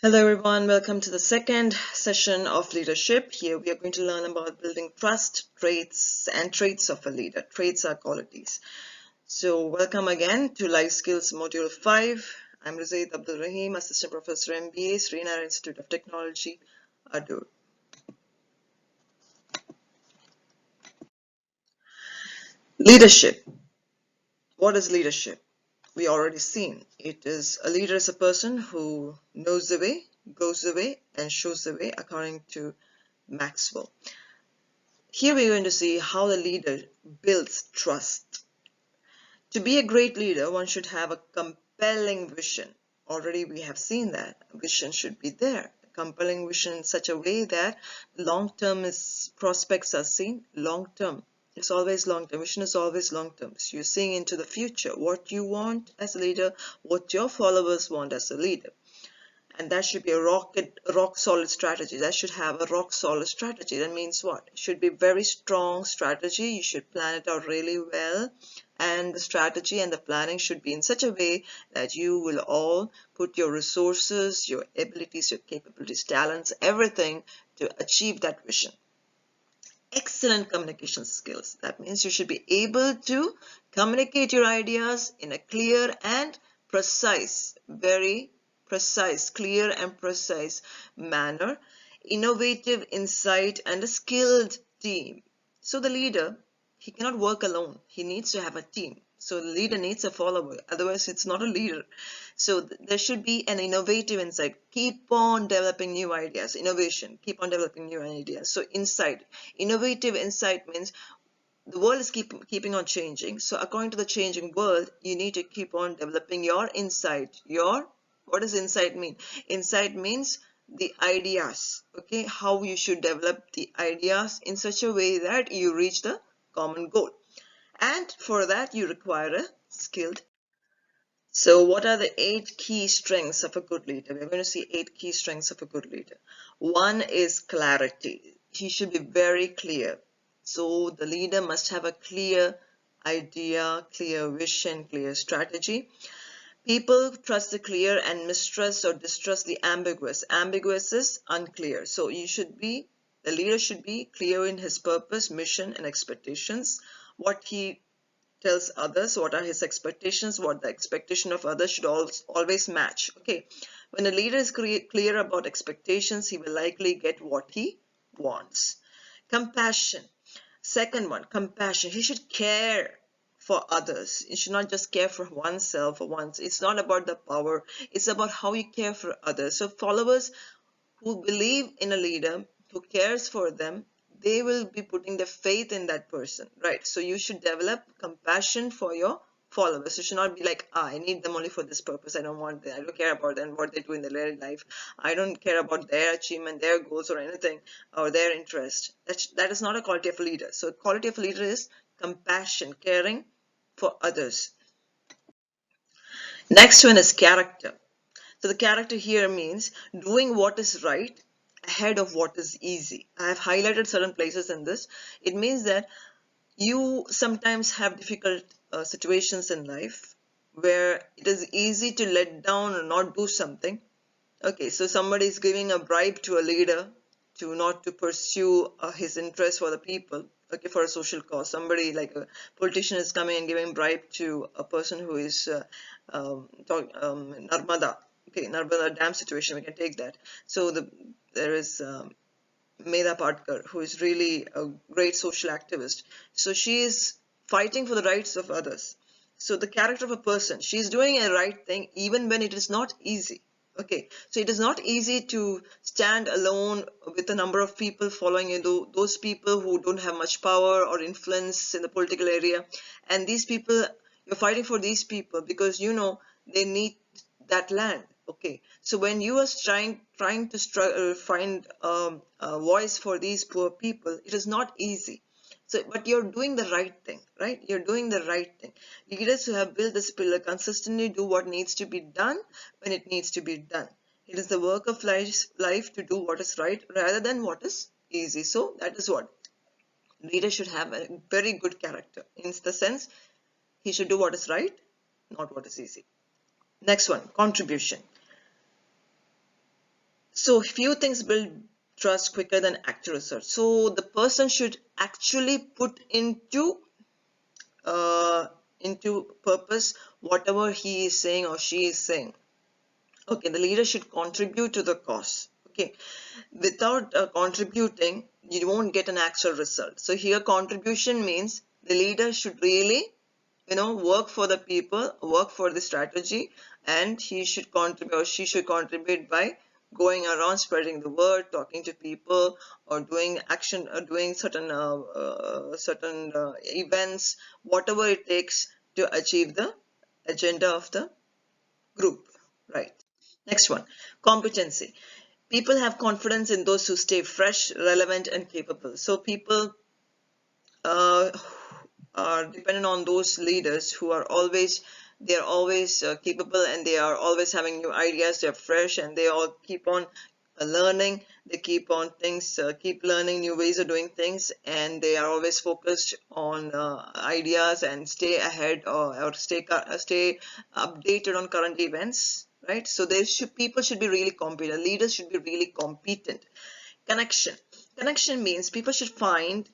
Hello everyone, welcome to the second session of leadership. Here we are going to learn about building trust, traits and traits of a leader. Traits are qualities. So welcome again to Life Skills Module 5. I'm Razaid Abdul Rahim, Assistant Professor MBA, Srinagar Institute of Technology, Adur. Leadership. What is leadership? We already seen. It is a leader is a person who knows the way, goes the way and shows the way according to Maxwell. Here we're going to see how the leader builds trust. To be a great leader, one should have a compelling vision. Already we have seen that. Vision should be there. A compelling vision in such a way that long-term prospects are seen. Long-term. It's always long-term. Vision is always long-term. So you're seeing into the future what you want as a leader, what your followers want as a leader. And that should be a rock solid strategy. That should have a rock solid strategy. That means what? It should be very strong strategy. You should plan it out really well. And the strategy and the planning should be in such a way that you will all put your resources, your abilities, your capabilities, talents, everything to achieve that vision. Excellent communication skills. That means you should be able to communicate your ideas in a clear and precise, very precise, clear and precise manner, innovative insight and a skilled team. So the leader, he cannot work alone. He needs to have a team. So the leader needs a follower, otherwise it's not a leader. So there should be an innovative insight. Keep on developing new ideas, innovation, keep on developing new ideas. So insight, innovative insight means the world is keeping on changing. So according to the changing world, you need to keep on developing your insight. What does insight mean? Insight means the ideas, okay, how you should develop the ideas in such a way that you reach the common goal. And for that you require a skilled. So what are the 8 key strengths of a good leader? We're going to see 8 key strengths of a good leader. One is clarity. He should be very clear. So the leader must have a clear idea, clear vision, clear strategy. People trust the clear and mistrust or distrust the ambiguous. Ambiguous is unclear. So the leader should be clear in his purpose, mission and expectations. What he tells others, what are his expectations, what the expectation of others should always match. Okay, when a leader is clear about expectations, he will likely get what he wants. Compassion. Second one, compassion. He should care for others. He should not just care for oneself or once. It's not about the power. It's about how you care for others. So followers who believe in a leader who cares for them, they will be putting their faith in that person, right? So you should develop compassion for your followers. You should not be like, I need them only for this purpose. I don't care about them, what they do in their daily life. I don't care about their achievement, their goals or anything, or their interest. That is not a quality of a leader. So quality of a leader is compassion, caring for others. Next one is character. So the character here means doing what is right ahead of what is easy. I have highlighted certain places in this. It means that you sometimes have difficult situations in life where it is easy to let down or not do something. Okay, so somebody is giving a bribe to a leader to not to pursue his interest for the people, okay, for a social cause. Somebody like a politician is coming and giving bribe to a person who is Narmada. Okay, Narmada Dam situation, we can take that. So there is Medha Patkar, who is really a great social activist. So she is fighting for the rights of others. So the character of a person, she is doing a right thing even when it is not easy. Okay, so it is not easy to stand alone with a number of people following you, those people who don't have much power or influence in the political area. And these people, you're fighting for these people because you know they need that land. Okay, so when you are trying to find a voice for these poor people, it is not easy. So, but you're doing the right thing, right? You're doing the right thing. Leaders who have built this pillar consistently do what needs to be done when it needs to be done. It is the work of life to do what is right rather than what is easy. So that is what leader should have a very good character. In the sense, he should do what is right, not what is easy. Next one, contribution. So few things build trust quicker than actual research. So the person should actually put uh, into purpose whatever he is saying or she is saying. Okay, the leader should contribute to the cause. Okay, without contributing, you won't get an actual result. So here contribution means the leader should really, work for the people, work for the strategy, and he should contribute or she should contribute by going around spreading the word, talking to people, or doing action, or doing certain events, whatever it takes to achieve the agenda of the group. Right. Next one, competency. People have confidence in those who stay fresh, relevant, and capable. So people uh, are dependent on those leaders who are always, they are always capable, and they are always having new ideas. They are fresh, and they all keep on learning. They keep on things, keep learning new ways of doing things, and they are always focused on ideas and stay ahead, or stay updated on current events. Right. So people should be really competent. Leaders should be really competent. Connection. Connection means people should find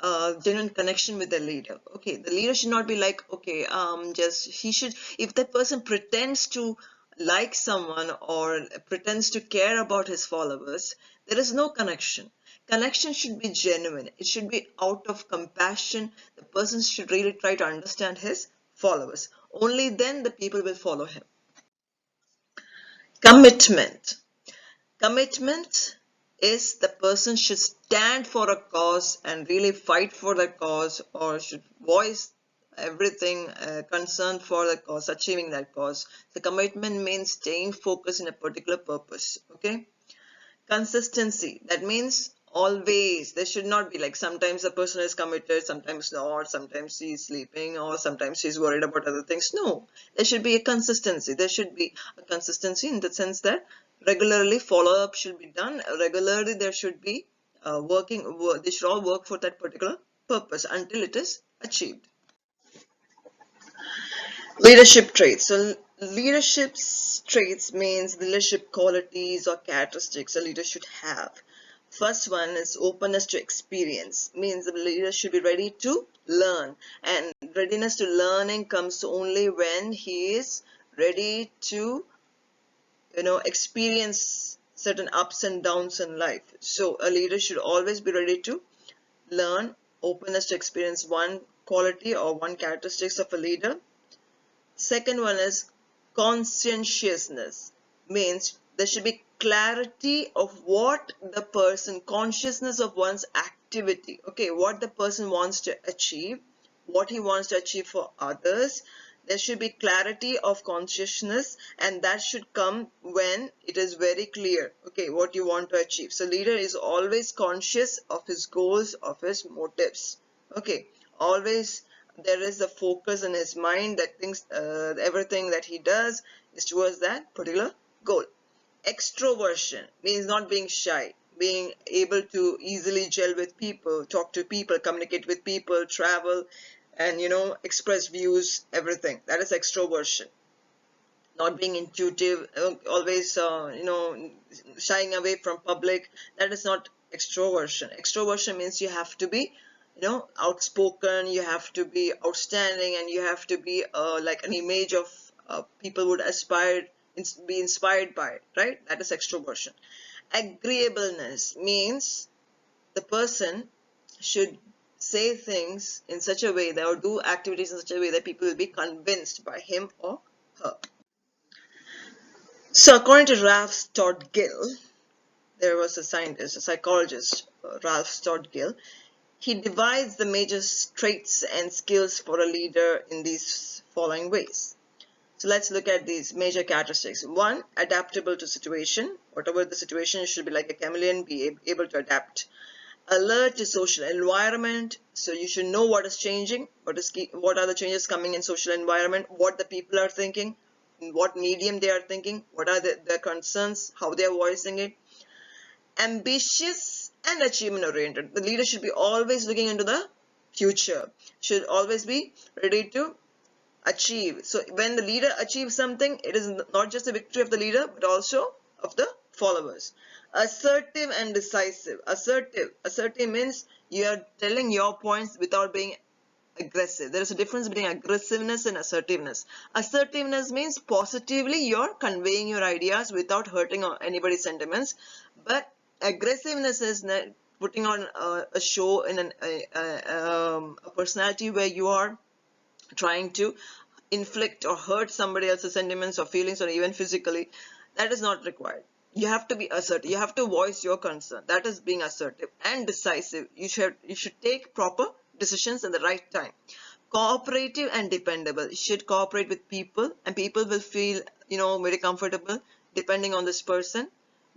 genuine connection with the leader. Okay, the leader should not be like, okay, just he should, if that person pretends to like someone or pretends to care about his followers, there is no connection. Connection should be genuine. It should be out of compassion. The person should really try to understand his followers. Only then the people will follow him. Commitment. Commitment is the person should stand for a cause and really fight for that cause, or should voice everything concerned for the cause, achieving that cause. The commitment means staying focused in a particular purpose. Okay. Consistency. That means always. There should not be like sometimes the person is committed, sometimes not, sometimes he's sleeping, or sometimes he's worried about other things. No, there should be a consistency. There should be a consistency in the sense that regularly follow-up should be done. Regularly there should be they should all work for that particular purpose until it is achieved. Leadership traits. So leadership traits means leadership qualities or characteristics a leader should have. First one is openness to experience, means the leader should be ready to learn, and readiness to learning comes only when he is ready to experience certain ups and downs in life. So a leader should always be ready to learn. Openness to experience, one quality or one characteristics of a leader. Second one is conscientiousness, means there should be clarity of what the person, consciousness of one's activity, okay, what the person wants to achieve, what he wants to achieve for others. There should be clarity of consciousness, and that should come when it is very clear, okay, what you want to achieve. So leader is always conscious of his goals, of his motives. Okay, always there is a focus in his mind that thinks everything that he does is towards that particular goal. Extroversion means not being shy, being able to easily gel with people, talk to people, communicate with people, travel, and express views, everything. That is extroversion. Not being intuitive, always shying away from public. That is not extroversion. Extroversion means you have to be outspoken, you have to be outstanding, and you have to be like an image of people would be inspired by, right? That is extroversion. Agreeableness means the person should say things in such a way that, or do activities in such a way that people will be convinced by him or her. So according to Ralph Stott Gill, there was a scientist, a psychologist, Ralph Stott Gill. He divides the major traits and skills for a leader in these following ways. So let's look at these major characteristics. One, adaptable to situation. Whatever the situation, you should be like a chameleon, be able to adapt. Alert to social environment. So you should know what is changing, what are the changes coming in social environment, what the people are thinking, in what medium they are thinking, what are their concerns, how they are voicing it. Ambitious and achievement oriented. The leader should be always looking into the future, should always be ready to achieve. So when the leader achieves something, it is not just the victory of the leader, but also of the followers. Assertive and decisive. Assertive means you are telling your points without being aggressive. There is a difference between aggressiveness and assertiveness. Assertiveness means positively you're conveying your ideas without hurting anybody's sentiments, but aggressiveness is putting on a show in a personality where you are trying to inflict or hurt somebody else's sentiments or feelings, or even physically. That is not required. You have to be assertive. You have to voice your concern. That is being assertive. And decisive. You should take proper decisions at the right time. Cooperative and dependable. You should cooperate with people, and people will feel, very comfortable depending on this person.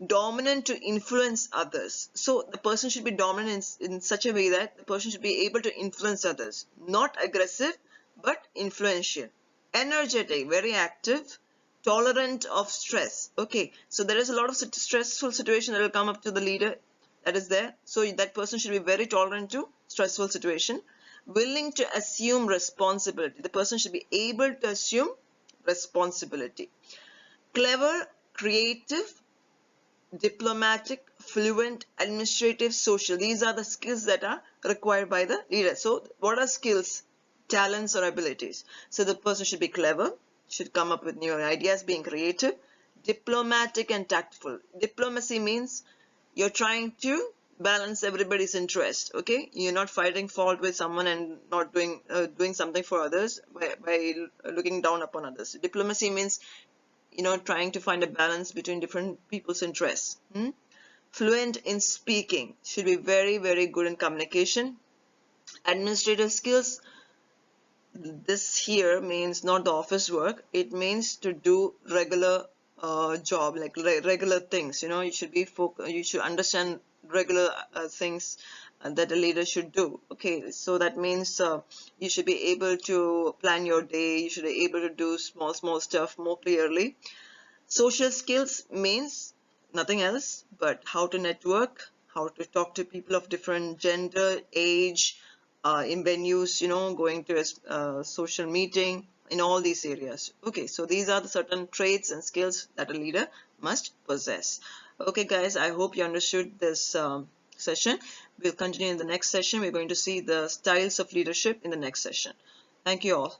Dominant to influence others. So the person should be dominant in such a way that the person should be able to influence others. Not aggressive, but influential. Energetic, very active. Tolerant of stress. Okay, so there is a lot of stressful situation that will come up to the leader that is there. So that person should be very tolerant to stressful situation. Willing to assume responsibility. The person should be able to assume responsibility. Clever, creative, diplomatic, fluent, administrative, social. These are the skills that are required by the leader. So what are skills? Talents or abilities. So the person should be clever, should come up with new ideas, being creative, diplomatic and tactful. Diplomacy means you're trying to balance everybody's interest. Okay, you're not finding fault with someone and not doing something for others by looking down upon others. Diplomacy means trying to find a balance between different people's interests. Fluent in speaking, should be very, very good in communication. Administrative skills, this here means not the office work, it means to do regular job, like regular things. You should be you should understand regular things that a leader should do. Okay, so that means you should be able to plan your day, you should be able to do small stuff more clearly. Social skills means nothing else but how to network, how to talk to people of different gender, age, in venues, going to a social meeting, in all these areas. Okay, so these are the certain traits and skills that a leader must possess. Okay, guys, I hope you understood this session. We'll continue in the next session. We're going to see the styles of leadership in the next session. Thank you all.